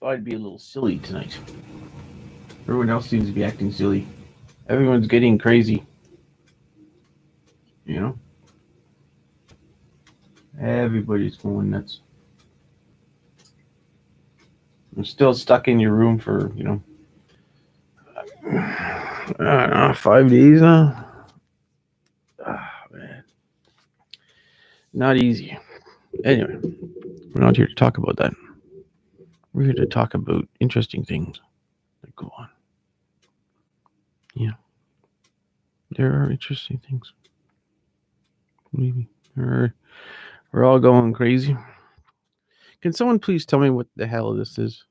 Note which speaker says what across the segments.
Speaker 1: Thought I'd be a little silly tonight. Everyone else seems to be acting silly. Everyone's getting crazy. You know, everybody's going nuts. I'm still stuck in your room for I don't know, 5 days now. Ah, man, not easy. Anyway, we're not here to talk about that. We're here to talk about interesting things that go on. Yeah, there are interesting things. Maybe we're all going crazy. Can someone please tell me what the hell this is?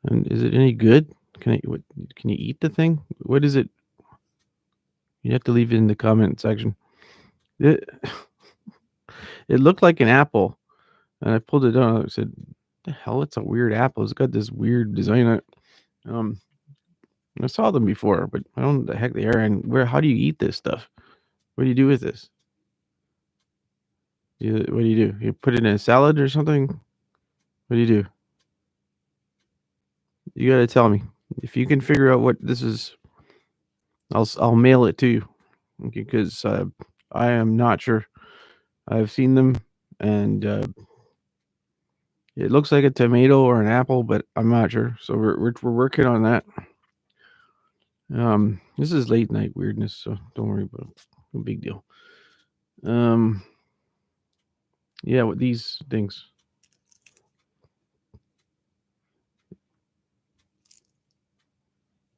Speaker 1: And is it any good? Can you eat the thing? What is it? You have to leave it in the comment section. It, it looked like an apple, and I pulled it out. I said, "The hell? It's a weird apple. It's got this weird design on it." Um, I saw them before, but I don't know what the heck they are. And where? How do you eat this stuff? What do you do with this? What do you do? You put it in a salad or something? What do you do? You gotta tell me if you can figure out what this is. I'll mail it to you, okay? Because I am not sure. I've seen them, and it looks like a tomato or an apple, but I'm not sure. So we're working on that. This is late night weirdness, so don't worry about it. No big deal. Um, yeah, with these things.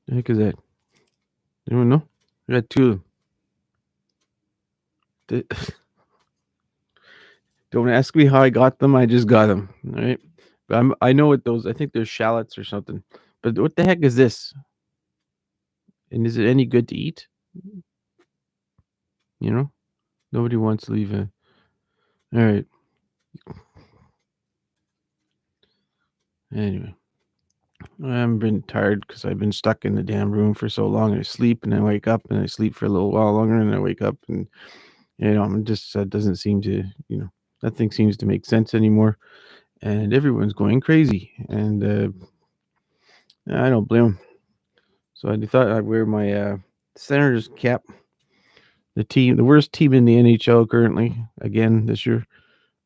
Speaker 1: The heck is that? Anyone know? I got two of them. Don't ask me how I got them. I just got them. All right. But I know what those. I think they're shallots or something. But what the heck is this? And is it any good to eat? You know, nobody wants to leave a. All right. Anyway, I've been tired because I've been stuck in the damn room for so long. I sleep and I wake up and I sleep for a little while longer and I wake up and I'm just doesn't seem to nothing seems to make sense anymore. And everyone's going crazy and I don't blame them. So I thought I'd wear my Senators cap. The worst team in the NHL currently again this year.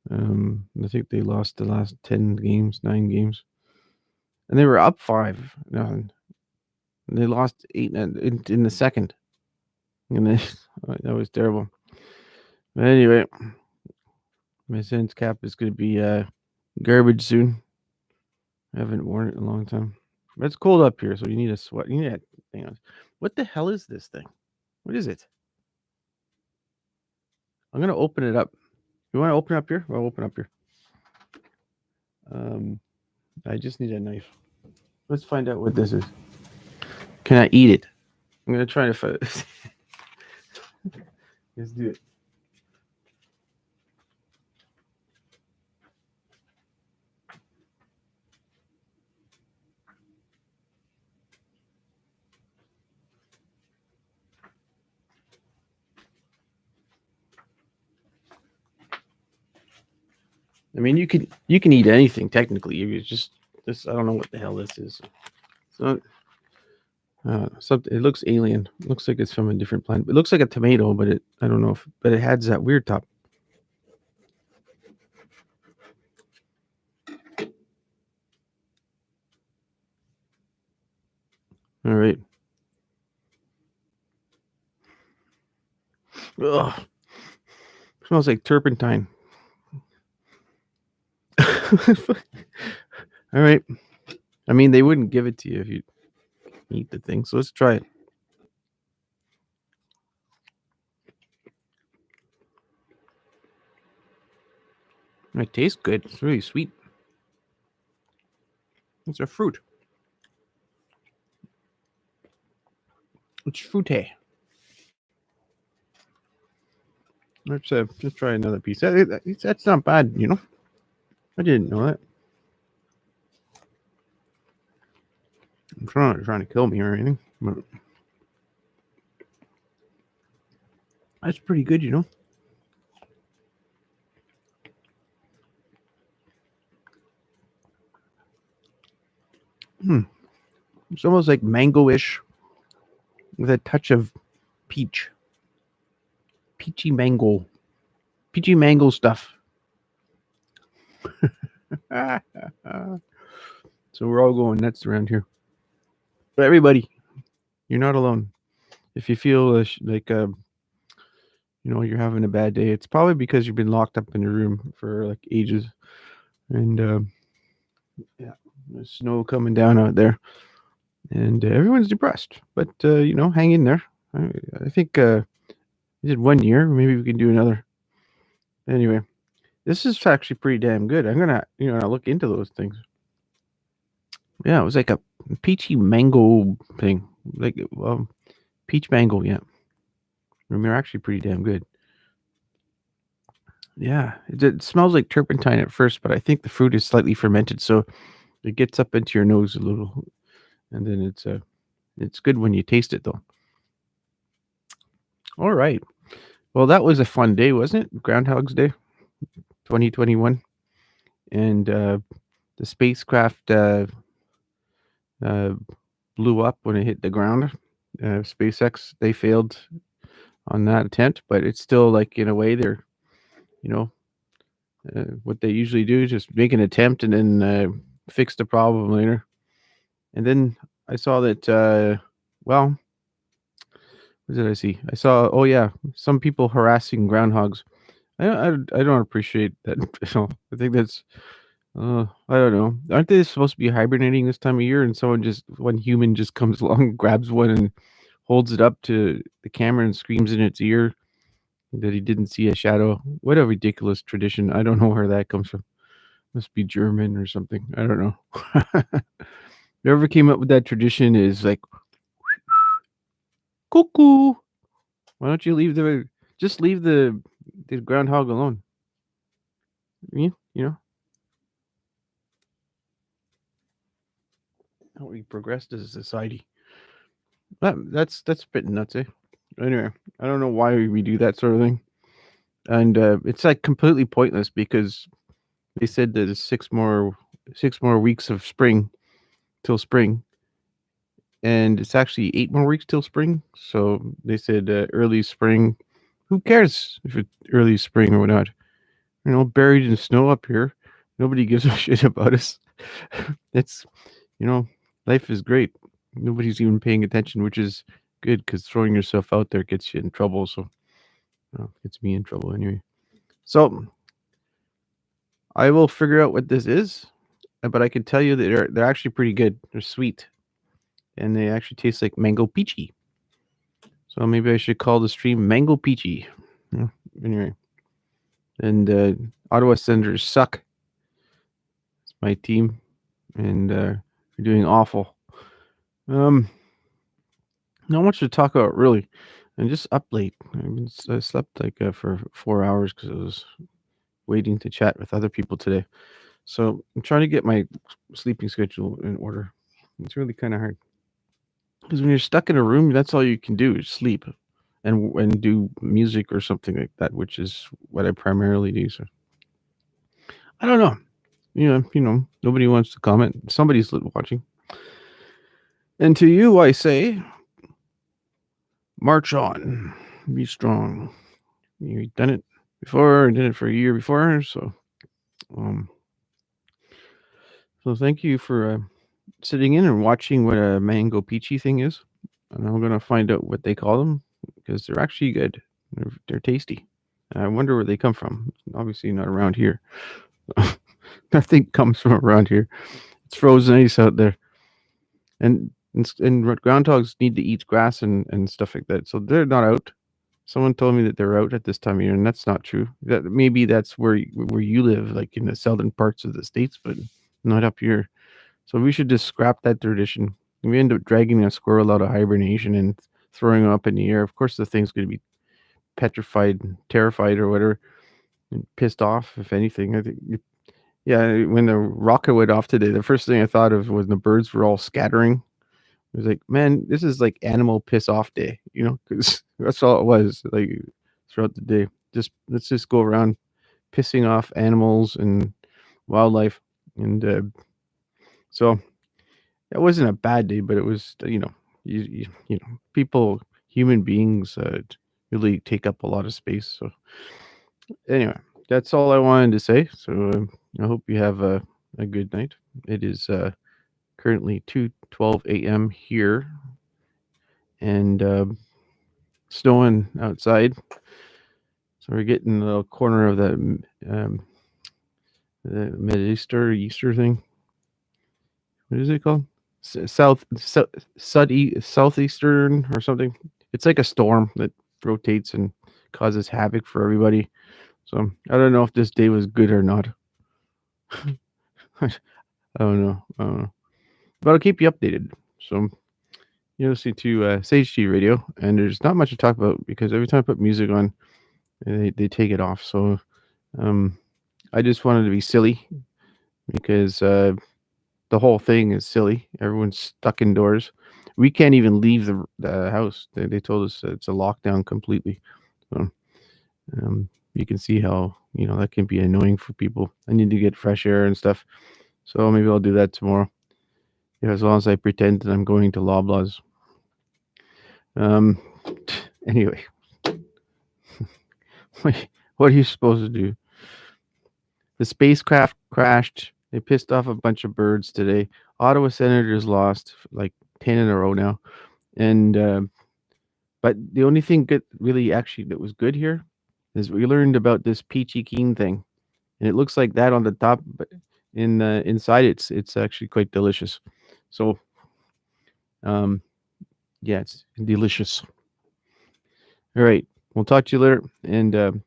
Speaker 1: I think they lost the last 10 games, 9 games, and they were up 5-0. They lost 8 in the second, and then, that was terrible. But anyway, my Sens cap is going to be garbage soon. I haven't worn it in a long time. But it's cold up here, so you need a sweat. You need a thing on. What the hell is this thing? What is it? I'm gonna open it up. You want to open up here? I'll open up here. Um, I just need a knife. Let's find out what this is. Can I eat it? I'm gonna try to find. Let's do it. I mean, you can eat anything technically. You just this. I don't know what the hell this is. So something. It looks alien. It looks like it's from a different planet. It looks like a tomato, but I don't know if. But it has that weird top. All right. Ugh. Smells like turpentine. All right. I mean, they wouldn't give it to you if you eat the thing. So let's try it. It tastes good. It's really sweet. It's a fruit. It's fruity. Let's try another piece. That's not bad, I didn't know that. I'm trying to kill me or anything, but that's pretty good. Hmm. It's almost like mango-ish with a touch of peach. Peachy mango. Peachy mango stuff. So we're all going nuts around here. But everybody, you're not alone. If you feel like you're having a bad day, it's probably because you've been locked up in your room for like ages, and yeah, there's snow coming down out there, and everyone's depressed. But hang in there. I, I think we did 1 year. Maybe we can do another. Anyway, this is actually pretty damn good. I'm gonna look into those things. Yeah, it was like a peachy mango thing, like peach mango. Yeah, and they're actually pretty damn good. Yeah, it smells like turpentine at first, but I think the fruit is slightly fermented, so it gets up into your nose a little, and then it's good when you taste it though. All right. Well, that was a fun day, wasn't it? Groundhog's Day, 2021, and the spacecraft uh, blew up when it hit the ground. SpaceX, they failed on that attempt, but it's still like in a way they're you know what they usually do is just make an attempt and then fix the problem later. And then I saw that well, what did I see? I saw, oh yeah, some people harassing groundhogs. I don't appreciate that. I think that's I don't know. Aren't they supposed to be hibernating this time of year? And one human just comes along, grabs one, and holds it up to the camera and screams in its ear that he didn't see a shadow. What a ridiculous tradition! I don't know where that comes from. Must be German or something. I don't know. Whoever came up with that tradition is like cuckoo. Why don't you leave the groundhog alone? You know how we progressed as a society. That's a bit nuts, eh? Anyway, I don't know why we do that sort of thing, and it's like completely pointless because they said that it's 6 more weeks of spring till spring, and it's actually 8 more weeks till spring. So they said early spring. Who cares if it's early spring or not? Buried in snow up here. Nobody gives a shit about us. It's you know, life is great. Nobody's even paying attention, which is good because throwing yourself out there gets you in trouble. So, gets me in trouble anyway. So, I will figure out what this is, but I can tell you that they're actually pretty good. They're sweet and they actually taste like mango peachy. So maybe I should call the stream Mango Peachy. Yeah, anyway, and Ottawa Senators suck. It's my team, and you're doing awful. Um, Not much to talk about really. And just up late. I slept like for 4 hours because I was waiting to chat with other people today. So I'm trying to get my sleeping schedule in order. It's really kind of hard because when you're stuck in a room, that's all you can do is sleep and do music or something like that, which is what I primarily do. So I don't know. Nobody wants to comment. Somebody's watching. And to you, I say, march on, be strong. You've done it before, did it for a year before, um, so thank you for sitting in and watching what a mango peachy thing is, and I'm gonna find out what they call them because they're actually good. They're tasty. I wonder where they come from. Obviously, not around here. Nothing comes from around here. It's frozen ice out there, and groundhogs need to eat grass and stuff like that, so they're not out. Someone told me that they're out at this time of year, and that's not true. That maybe that's where you live, like in the southern parts of the states, but not up here. So we should just scrap that tradition. We end up dragging a squirrel out of hibernation and throwing him up in the air. Of course, the thing's going to be petrified, terrified, or whatever, and pissed off. If anything, I think. Yeah, when the rocket went off today, the first thing I thought of was the birds were all scattering. It was like, man, this is like animal piss off day, because that's all it was. Like throughout the day, let's just go around pissing off animals and wildlife, and so it wasn't a bad day, but it was, people, human beings, really take up a lot of space. So anyway, that's all I wanted to say. So I hope you have a good night. It is currently 2:12 a.m. here, and snowing outside. So we're getting the corner of the Easter thing. What is it called? Southeastern or something. It's like a storm that rotates and causes havoc for everybody. So I don't know if this day was good or not. I don't know. I don't know. But I'll keep you updated. So you're listening to Sage T Radio, and there's not much to talk about because every time I put music on, they take it off. So um, I just wanted to be silly because the whole thing is silly. Everyone's stuck indoors. We can't even leave the house. They told us it's a lockdown completely. So you can see how that can be annoying for people. I need to get fresh air and stuff. So maybe I'll do that tomorrow. As long as I pretend that I'm going to Loblaws. Um. Anyway, what are you supposed to do? The spacecraft crashed. They pissed off a bunch of birds today. Ottawa Senators lost like 10 in a row now. And but the only thing good, really, actually, that was good here is we learned about this peachy keen thing, and it looks like that on the top, but in the inside, it's actually quite delicious. So, um, yeah, it's delicious. All right, we'll talk to you later, and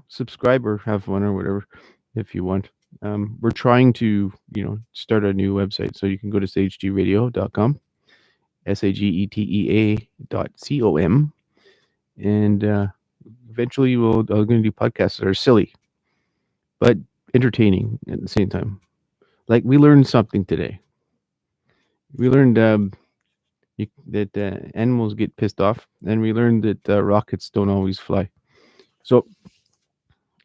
Speaker 1: subscribe or have fun or whatever if you want. We're trying to start a new website, so you can go to sageradio.com, sagetea.com, and eventually we're going to do podcasts that are silly but entertaining at the same time. Like we learned something today. We learned that animals get pissed off, and we learned that rockets don't always fly. So,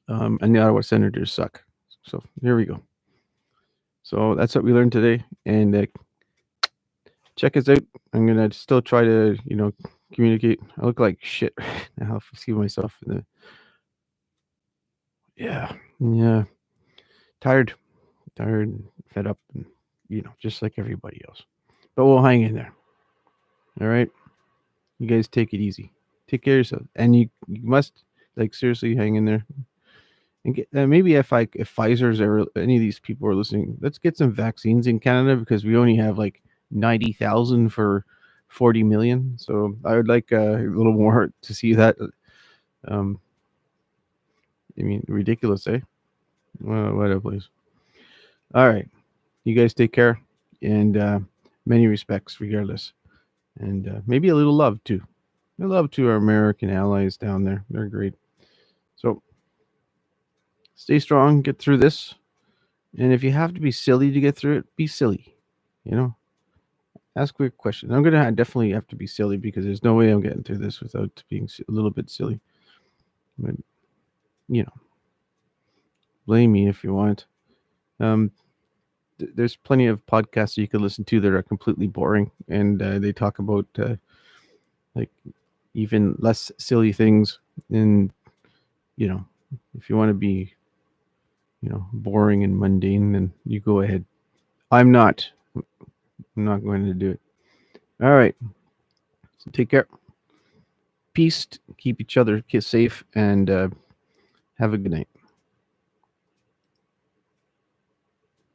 Speaker 1: and the Ottawa Senators suck. So here we go. So that's what we learned today, and check us out. I'm gonna still try to communicate. I look like shit right now. If I see myself in the yeah, tired, fed up, and just like everybody else. But we'll hang in there. All right, you guys take it easy. Take care of yourself, and you must seriously hang in there. And get, maybe if Pfizer's ever any of these people are listening, let's get some vaccines in Canada because we only have like 90,000 for 40 million. So I would like a little more to see that. Um, I mean, ridiculous, eh? Well, what a place. All right, you guys take care, and many respects, regardless, and maybe a little love too. A love to our American allies down there. They're great. So stay strong, get through this. And if you have to be silly to get through it, be silly. Ask weird questions. I'm gonna definitely have to be silly because there's no way I'm getting through this without being a little bit silly. But blame me if you want. There's plenty of podcasts you can listen to that are completely boring, and they talk about like even less silly things. And if you want to be boring and mundane, then you go ahead. I'm not. I'm not going to do it. All right. So take care. Peace. Keep each other safe, and have a good night.